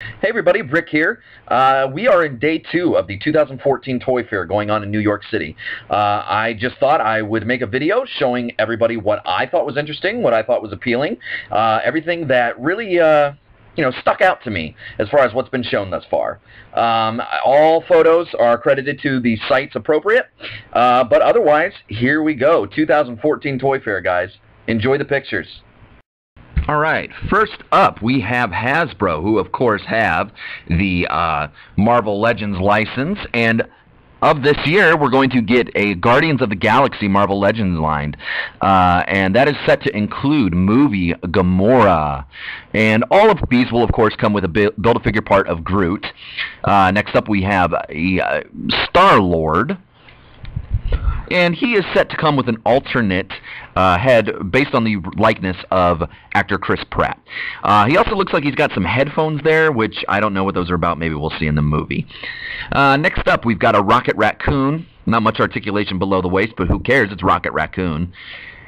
Hey everybody, Rick here. We are in day 2 of the 2014 Toy Fair going on in New York City. I just thought I would make a video showing everybody what I thought was interesting, what I thought was appealing, everything that really stuck out to me as far as what's been shown thus far. All photos are credited to the sites appropriate, but otherwise, here we go. 2014 Toy Fair, guys. Enjoy the pictures. All right, first up we have Hasbro, who of course have the Marvel Legends license, and of this year we're going to get a Guardians of the Galaxy Marvel Legends line, and that is set to include movie Gamora. And all of these will of course come with a Build-A-Figure part of Groot. Next up we have a Star-Lord, and he is set to come with an alternate head based on the likeness of actor Chris Pratt. He also looks like he's got some headphones there, which I don't know what those are about. Maybe we'll see in the movie. Next up, we've got a Rocket Raccoon. Not much articulation below the waist, but who cares? It's Rocket Raccoon.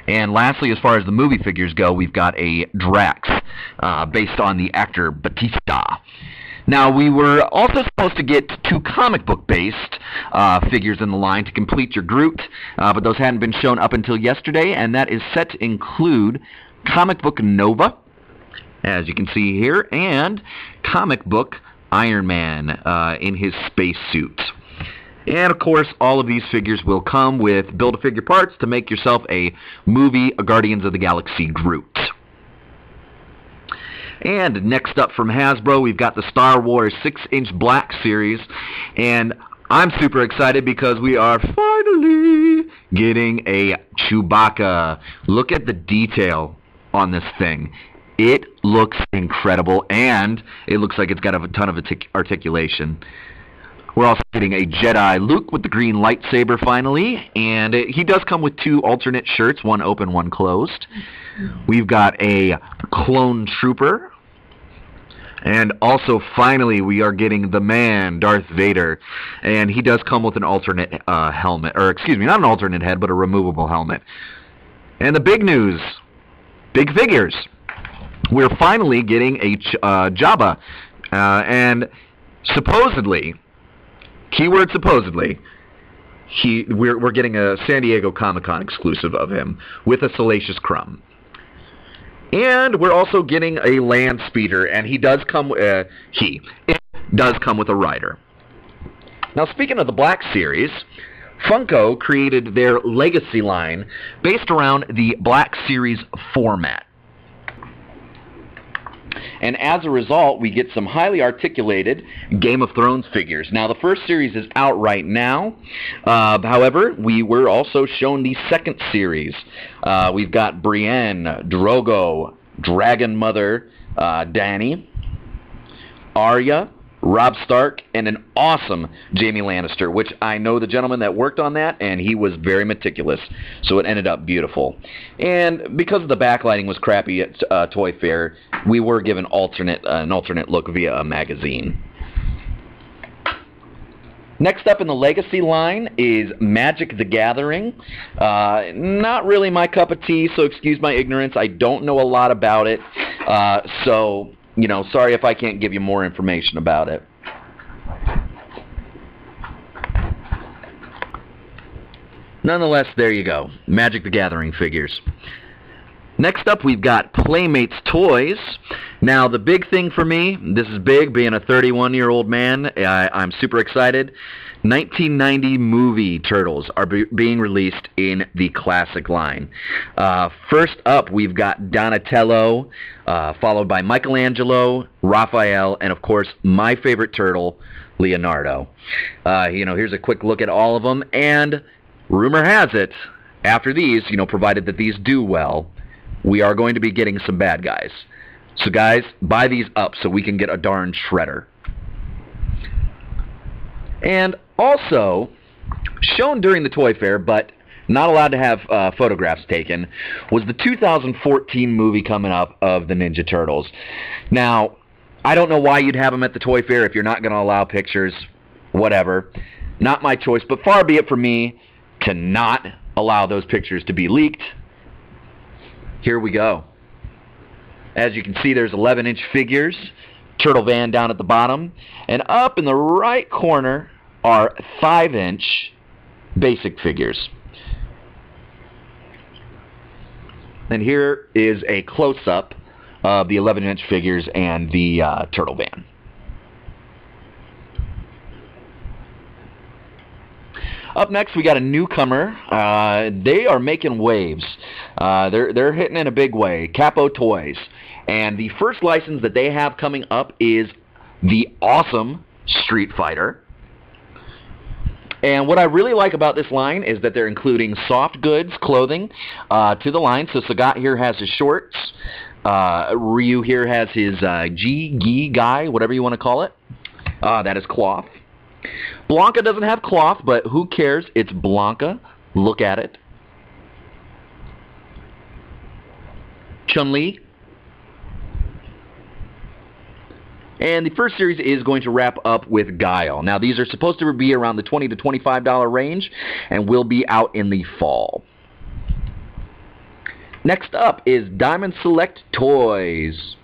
And lastly, as far as the movie figures go, we've got a Drax based on the actor Batista. Now, we were also supposed to get 2 comic book-based figures in the line to complete your Groot, but those hadn't been shown up until yesterday, and that is set to include Comic Book Nova, as you can see here, and Comic Book Iron Man in his spacesuit. And, of course, all of these figures will come with Build-A-Figure parts to make yourself a movie Guardians of the Galaxy Groot. And next up from Hasbro, we've got the Star Wars 6-inch Black Series, and I'm super excited because we are finally getting a Chewbacca. Look at the detail on this thing. It looks incredible, and it looks like it's got a ton of articulation. We're also getting a Jedi Luke with the green lightsaber finally, and he does come with 2 alternate shirts, one open, one closed. We've got a Clone Trooper, and also finally we are getting the man, Darth Vader, and he does come with an alternate helmet, or excuse me, not an alternate head, but a removable helmet. And the big news, big figures. We're finally getting a Jabba, and supposedly, keyword supposedly, we're getting a San Diego Comic-Con exclusive of him with a Salacious Crumb. And we're also getting a land speeder, and it does come with a rider. Now, speaking of the Black Series, Funko created their Legacy line based around the Black Series format. And as a result, we get some highly articulated Game of Thrones figures. Now, the first series is out right now. However, we were also shown the second series. We've got Brienne, Drogo, Dragon Mother, Dany, Arya, Robb Stark, and an awesome Jaime Lannister, which I know the gentleman that worked on that, and he was very meticulous, so it ended up beautiful. And because the backlighting was crappy at Toy Fair, we were given an alternate look via a magazine. Next up in the Legacy line is Magic the Gathering. Not really my cup of tea, so excuse my ignorance. I don't know a lot about it, so sorry if I can't give you more information about it. Nonetheless, there you go. Magic the Gathering figures. Next up, we've got Playmates Toys. Now, the big thing for me, this is big, being a 31-year-old man, I'm super excited. 1990 movie Turtles are being released in the classic line. First up, we've got Donatello, followed by Michelangelo, Raphael, and of course, my favorite turtle, Leonardo. Here's a quick look at all of them, and rumor has it, after these, provided that these do well, we are going to be getting some bad guys. So guys, buy these up so we can get a darn shredder. And also, shown during the Toy Fair, but not allowed to have photographs taken, was the 2014 movie coming up of the Ninja Turtles. Now, I don't know why you'd have them at the Toy Fair if you're not going to allow pictures, whatever. Not my choice, but far be it from me to not allow those pictures to be leaked. Here we go. As you can see, there's 11-inch figures, Turtle Van down at the bottom. And up in the right corner are 5-inch basic figures. And here is a close-up of the 11-inch figures and the Turtle Van. Up next, we got a newcomer. They are making waves. They're hitting in a big way. Capo Toys. And the first license that they have coming up is the awesome Street Fighter. And what I really like about this line is that they're including soft goods, clothing, to the line. So Sagat here has his shorts. Ryu here has his gi guy, whatever you want to call it. That is cloth. Blanca doesn't have cloth, but who cares? It's Blanca. Look at it. Chun-Li. And the first series is going to wrap up with Guile. Now, these are supposed to be around the $20 to $25 range and will be out in the fall. Next up is Diamond Select Toys.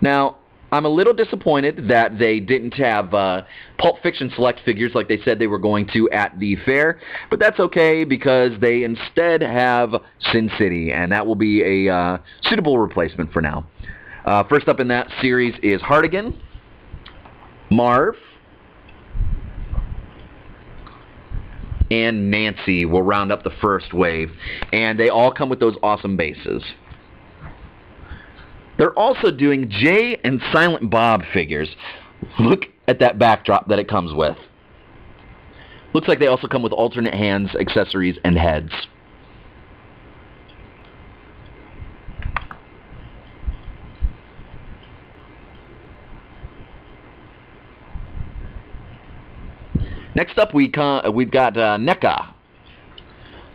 Now, I'm a little disappointed that they didn't have Pulp Fiction Select figures like they said they were going to at the fair, but that's okay because they instead have Sin City, and that will be a suitable replacement for now. First up in that series is Hardigan, Marv, and Nancy will round up the first wave, and they all come with those awesome bases. They're also doing Jay and Silent Bob figures. Look at that backdrop that it comes with. Looks like they also come with alternate hands, accessories, and heads. Next up, we've got NECA.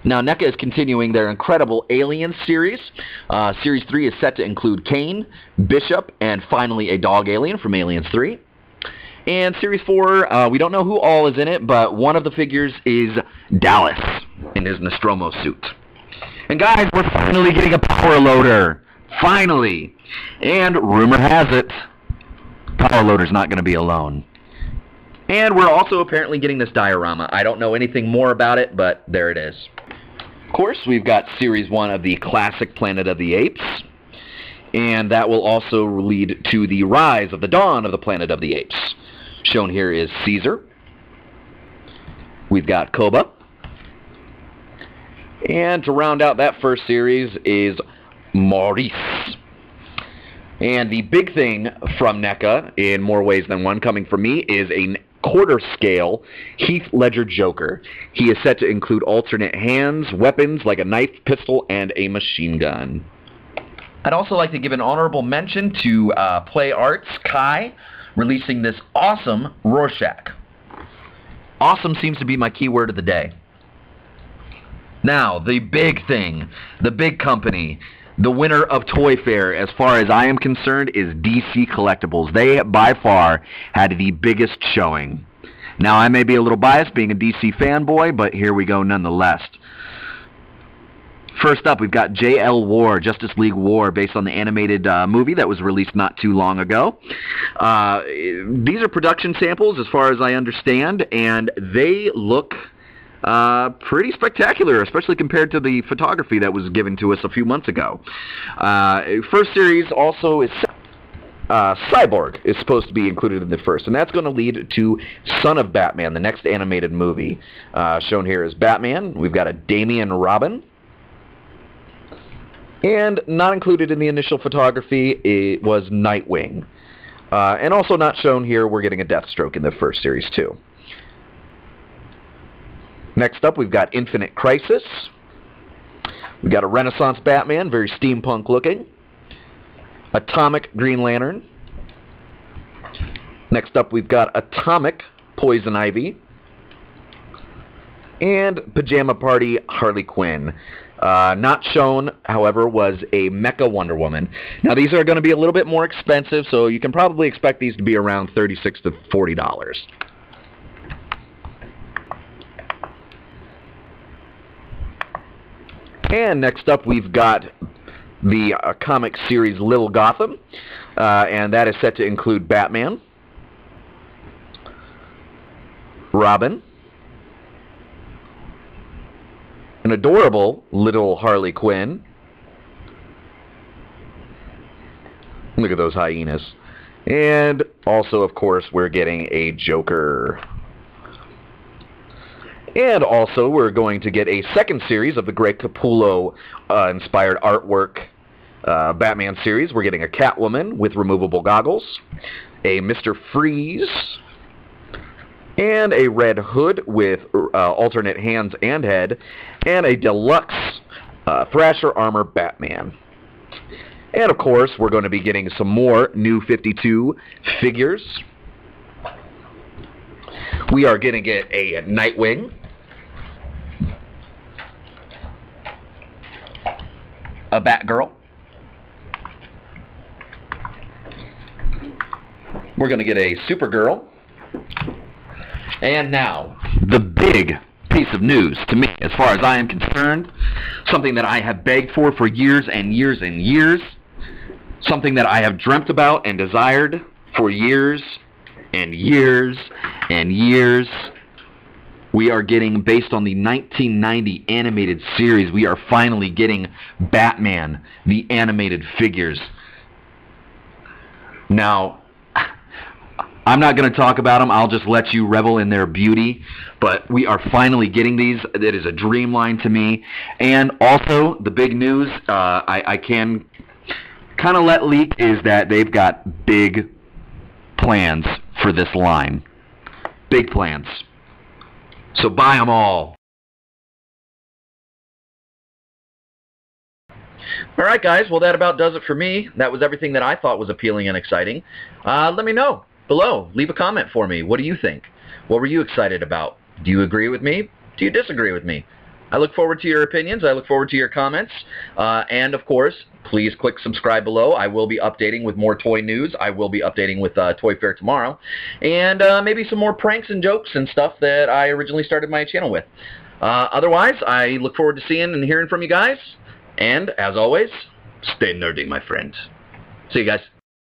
Now, NECA is continuing their incredible Alien series. Series 3 is set to include Kane, Bishop, and finally a dog alien from Aliens 3. And Series 4, we don't know who all is in it, but one of the figures is Dallas in his Nostromo suit. And guys, we're finally getting a power loader. Finally! And rumor has it, power loader's not going to be alone. And we're also apparently getting this diorama. I don't know anything more about it, but there it is. Of course, we've got Series 1 of the classic Planet of the Apes. And that will also lead to the rise of the dawn of the Planet of the Apes. Shown here is Caesar. We've got Koba. And to round out that first series is Maurice. And the big thing from NECA, in more ways than one, coming from me, is a quarter-scale Heath Ledger Joker. He is set to include alternate hands, weapons like a knife, pistol, and a machine gun. I'd also like to give an honorable mention to Play Arts Kai, releasing this awesome Rorschach. Awesome seems to be my keyword of the day. Now, the big thing, the big company, the winner of Toy Fair, as far as I am concerned, is DC Collectibles. They, by far, had the biggest showing. Now, I may be a little biased being a DC fanboy, but here we go nonetheless. First up, we've got JL War, Justice League War, based on the animated movie that was released not too long ago. These are production samples, as far as I understand, and they look pretty spectacular, especially compared to the photography that was given to us a few months ago. First series also is Cyborg is supposed to be included in the first, and that's going to lead to Son of Batman, the next animated movie. Shown here is Batman. We've got a Damian Robin. And not included in the initial photography, it was Nightwing. And also not shown here, we're getting a Deathstroke in the first series too. Next up, we've got Infinite Crisis. We've got a Renaissance Batman, very steampunk looking. Atomic Green Lantern. Next up, we've got Atomic Poison Ivy. And Pajama Party Harley Quinn. Not shown, however, was a Mecha Wonder Woman. Now, these are going to be a little bit more expensive, so you can probably expect these to be around $36 to $40. And next up, we've got the comic series Little Gotham. and that is set to include Batman, Robin, an adorable little Harley Quinn. Look at those hyenas. And also, of course, we're getting a Joker. And also, we're going to get a second series of the Greg Capullo inspired artwork Batman series. We're getting a Catwoman with removable goggles, a Mr. Freeze, and a Red Hood with alternate hands and head, and a deluxe Thrasher Armor Batman. And of course, we're going to be getting some more new 52 figures. We are going to get a Nightwing, a Batgirl. We're going to get a Supergirl. And now, the big piece of news to me, as far as I am concerned, something that I have begged for years and years and years, something that I have dreamt about and desired for years and years and years. We are getting, based on the 1990 animated series, we are finally getting Batman, the animated figures. Now, I'm not going to talk about them. I'll just let you revel in their beauty. But we are finally getting these. It is a dreamline to me. And also, the big news I can kind of let leak is that they've got big plans for this line. Big plans. So buy them all. All right, guys. Well, that about does it for me. That was everything that I thought was appealing and exciting. Let me know below. Leave a comment for me. What do you think? What were you excited about? Do you agree with me? Do you disagree with me? I look forward to your opinions. I look forward to your comments. And, of course, please click subscribe below. I will be updating with more toy news. I will be updating with Toy Fair tomorrow. And maybe some more pranks and jokes and stuff that I originally started my channel with. Otherwise, I look forward to seeing and hearing from you guys. And, as always, stay nerdy, my friend. See you guys.